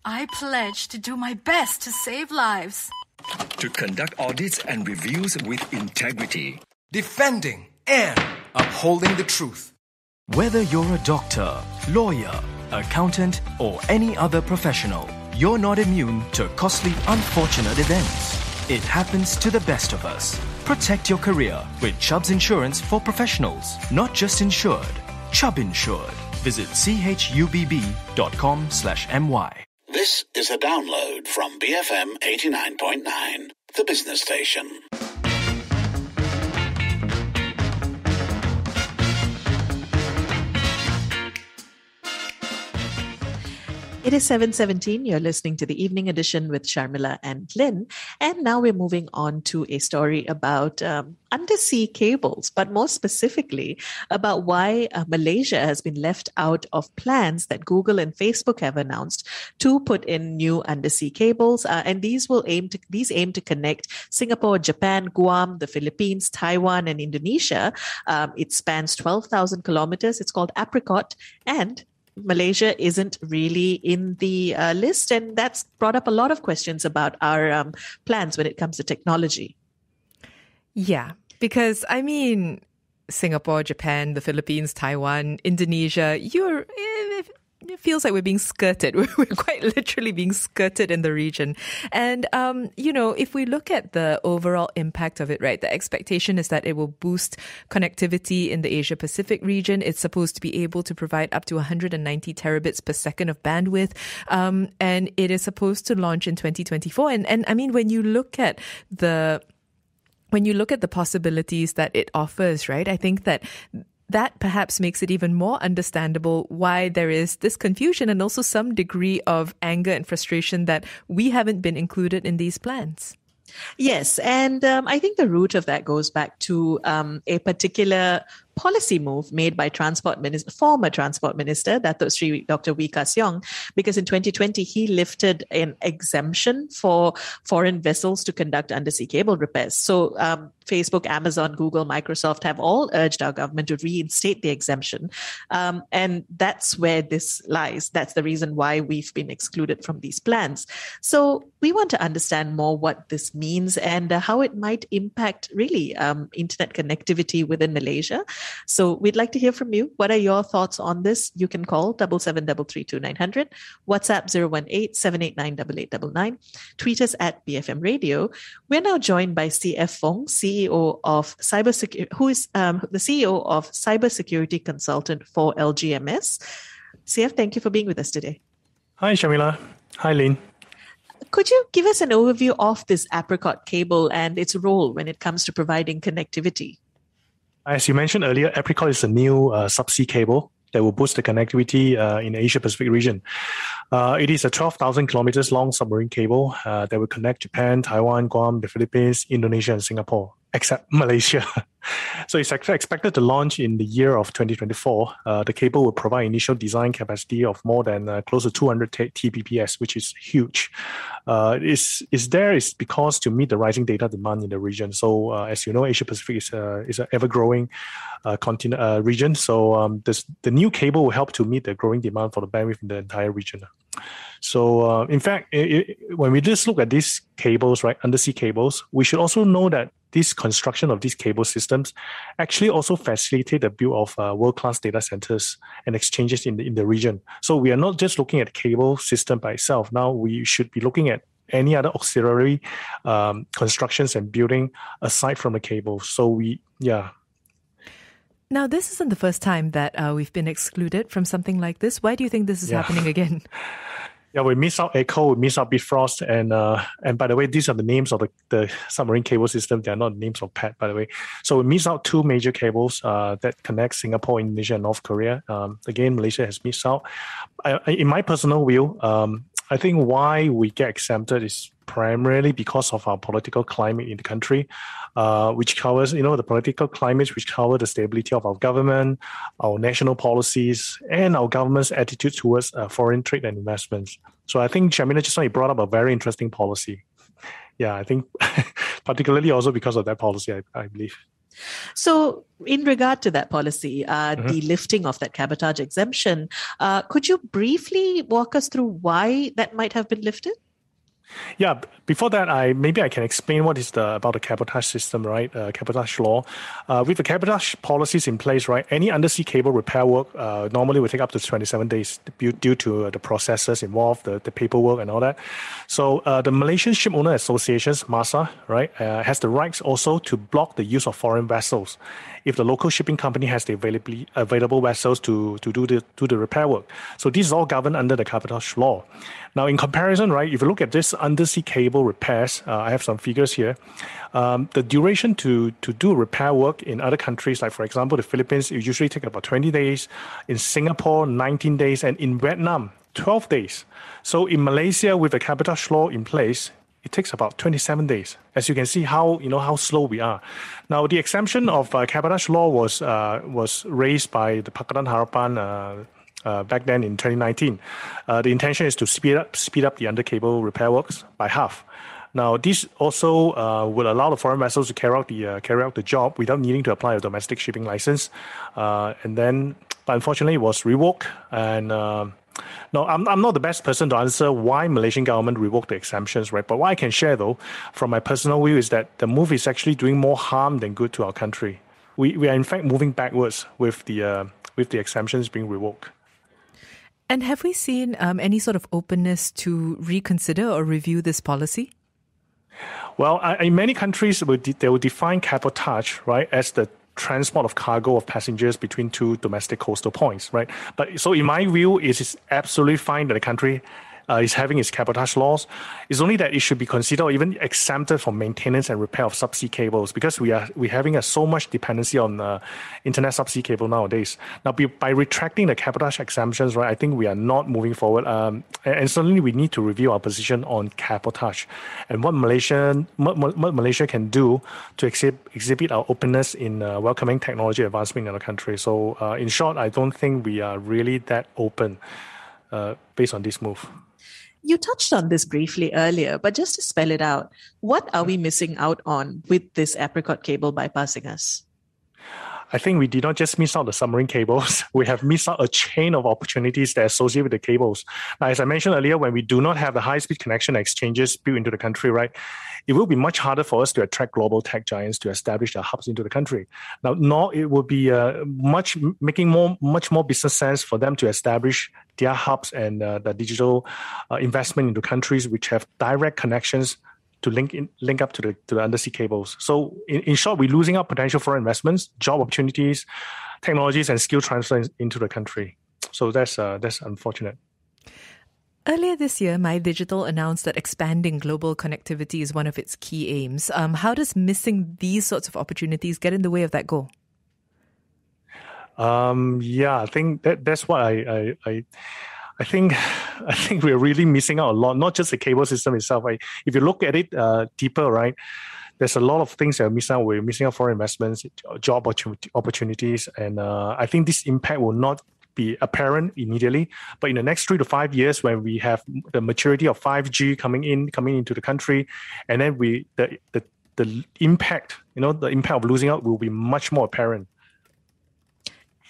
I pledge to do my best to save lives. To conduct audits and reviews with integrity. Defending and upholding the truth. Whether you're a doctor, lawyer, accountant, or any other professional, you're not immune to costly, unfortunate events. It happens to the best of us. Protect your career with Chubb's Insurance for professionals, not just insured. Chubb Insured. Visit chubb.com/my. This is a download from BFM 89.9, the business station. It is 7:17. You're listening to the Evening Edition with Sharmilla and Lynn. And now we're moving on to a story about undersea cables, but more specifically about why Malaysia has been left out of plans that Google and Facebook have announced to put in new undersea cables. And these aim to connect Singapore, Japan, Guam, the Philippines, Taiwan, and Indonesia. It spans 12,000 kilometers. It's called Apricot, and Malaysia isn't really in the list, and that's brought up a lot of questions about our plans when it comes to technology. Yeah, because I mean, Singapore, Japan, the Philippines, Taiwan, Indonesia, it feels like we're being skirted. We're quite literally being skirted in the region. And, if we look at the overall impact of it, right, the expectation is that it will boost connectivity in the Asia Pacific region. It's supposed to be able to provide up to 190 terabits per second of bandwidth. And it is supposed to launch in 2024. And I mean, when you look at the possibilities that it offers, right, I think that perhaps makes it even more understandable why there is this confusion and also some degree of anger and frustration that we haven't been included in these plans. Yes, and I think the root of that goes back to a particular policy move made by former Transport Minister, Dr. 𝗙cie𝗹𝗹𝗦, because in 2020 he lifted an exemption for foreign vessels to conduct undersea cable repairs. So Facebook, Amazon, Google, Microsoft have all urged our government to reinstate the exemption. And that's where this lies. That's the reason why we've been excluded from these plans. So we want to understand more what this means and how it might impact really internet connectivity within Malaysia. So we'd like to hear from you. What are your thoughts on this? You can call 77332900, WhatsApp 018-789-8899, tweet us at BFM Radio. We're now joined by CF Fong, CEO of cybersecurity, who is the CEO of cybersecurity consultant for LGMS. CF, thank you for being with us today. Hi, Sharmilla. Hi, Lynn. Could you give us an overview of this Apricot cable and its role when it comes to providing connectivity? As you mentioned earlier, Apricot is a new subsea cable that will boost the connectivity in the Asia-Pacific region. It is a 12,000 kilometers long submarine cable that will connect Japan, Taiwan, Guam, the Philippines, Indonesia, and Singapore, except Malaysia. So it's expected to launch in the year of 2024. The cable will provide initial design capacity of more than close to 200 Tbps, which is huge. It's because to meet the rising data demand in the region. So as you know, Asia Pacific is an ever-growing region. So the new cable will help to meet the growing demand for the bandwidth in the entire region. So in fact, when we just look at these cables, right, undersea cables, we should also know that this construction of these cable systems actually also facilitate the build of world-class data centers and exchanges in the region. So we are not just looking at the cable system by itself. Now we should be looking at any other auxiliary constructions and building aside from the cable. So Now, this isn't the first time that we've been excluded from something like this. Why do you think this is happening again? Yeah, we miss out Echo, we miss out Bifrost, and by the way, these are the names of the submarine cable system. They are not names of pet, by the way. So we miss out two major cables that connect Singapore, Indonesia, and North Korea. Again, Malaysia has missed out. In my personal view, I think why we get exempted is primarily because of our political climate in the country, which covers, the political climate which covers the stability of our government, our national policies, and our government's attitude towards foreign trade and investments. So I think Sharmilla just now brought up a very interesting policy. Yeah, I think particularly also because of that policy, I believe. So, in regard to that policy, the lifting of that cabotage exemption, could you briefly walk us through why that might have been lifted? Yeah, before that, maybe I can explain what is about the cabotage system, right? Cabotage law. With the cabotage policies in place, right, any undersea cable repair work normally will take up to 27 days due to the processes involved, the paperwork and all that. So the Malaysian Ship Owner Associations, MASA, right, has the rights also to block the use of foreign vessels if the local shipping company has the available vessels to do the repair work. So this is all governed under the cabotage law. Now, in comparison, right, if you look at this undersea cable repairs, I have some figures here. The duration to do repair work in other countries, like for example, the Philippines, it usually take about 20 days. In Singapore, 19 days. And in Vietnam, 12 days. So in Malaysia, with the cabotage law in place, it takes about 27 days. As you can see how slow we are. Now, the exemption of cabotage law was raised by the Pakatan Harapan back then in 2019. The intention is to speed up the under cable repair works by half. Now, this also will allow the foreign vessels to carry out the job without needing to apply a domestic shipping license. But unfortunately, it was revoked. And no, I'm not the best person to answer why Malaysian government revoked the exemptions, right? But what I can share, though, from my personal view, is that the move is actually doing more harm than good to our country. We are in fact moving backwards with the exemptions being revoked. And have we seen any sort of openness to reconsider or review this policy? Well, in many countries, they will define cabotage, right, as the transport of cargo of passengers between two domestic coastal points, right? But so in my view, it is absolutely fine that the country is having its cabotage laws. It's only that it should be considered or even exempted from maintenance and repair of subsea cables, because we're having so much dependency on internet subsea cable nowadays. Now, by retracting the cabotage exemptions, right, I think we are not moving forward. And certainly we need to review our position on cabotage and what Malaysia can do to exhibit our openness in welcoming technology advancement in our country. So in short, I don't think we are really that open based on this move. You touched on this briefly earlier, but just to spell it out, what are we missing out on with this Apricot cable bypassing us? I think we did not just miss out the submarine cables. We have missed out a chain of opportunities that are associated with the cables. Now, as I mentioned earlier, when we do not have the high-speed connection exchanges built into the country, right, it will be much harder for us to attract global tech giants to establish their hubs into the country. Now, nor it will be much more business sense for them to establish their hubs and the digital investment into countries which have direct connections to link up to the undersea cables. So in short, we're losing out potential foreign investments, job opportunities, technologies, and skill transfer into the country. So that's unfortunate. Earlier this year, MyDigital announced that expanding global connectivity is one of its key aims. How does missing these sorts of opportunities get in the way of that goal? I think that's what I think we're really missing out a lot, not just the cable system itself. Right? If you look at it deeper, right, there's a lot of things that are missing out. We're missing out foreign investments, job opportunities, and I think this impact will not be apparent immediately. But in the next 3 to 5 years, when we have the maturity of 5G coming into the country, and then the impact, the impact of losing out will be much more apparent.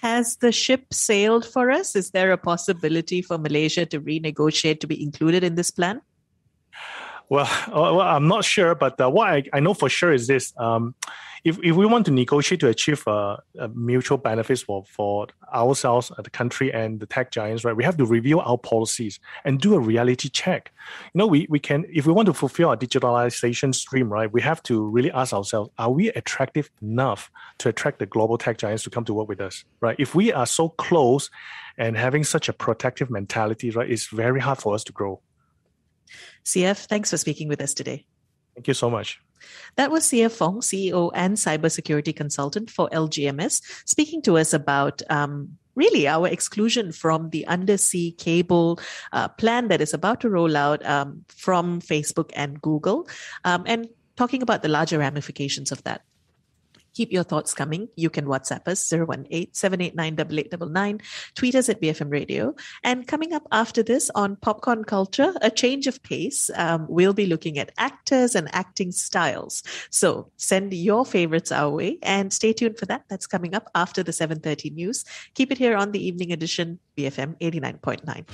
Has the ship sailed for us? Is there a possibility for Malaysia to renegotiate to be included in this plan? Well, I'm not sure, but what I know for sure is this. If we want to negotiate to achieve mutual benefits for ourselves, the country, and the tech giants, right, we have to review our policies and do a reality check. We can, if we want to fulfill our digitalization stream, right, we have to really ask ourselves, are we attractive enough to attract the global tech giants to come to work with us, right? If we are so close and having such a protective mentality, right, it's very hard for us to grow. CF, thanks for speaking with us today. Thank you so much. That was CF Fong, CEO and cybersecurity consultant for LGMS, speaking to us about really our exclusion from the undersea cable plan that is about to roll out from Facebook and Google, and talking about the larger ramifications of that. Keep your thoughts coming. You can WhatsApp us 018-789-8899. Tweet us at BFM Radio. And coming up after this on Popcorn Culture, a change of pace. We'll be looking at actors and acting styles. So send your favorites our way and stay tuned for that. That's coming up after the 7:30 news. Keep it here on the evening edition, BFM 89.9.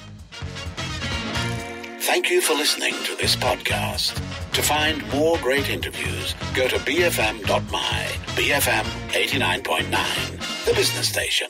Thank you for listening to this podcast. To find more great interviews, go to bfm.my, BFM 89.9, the business station.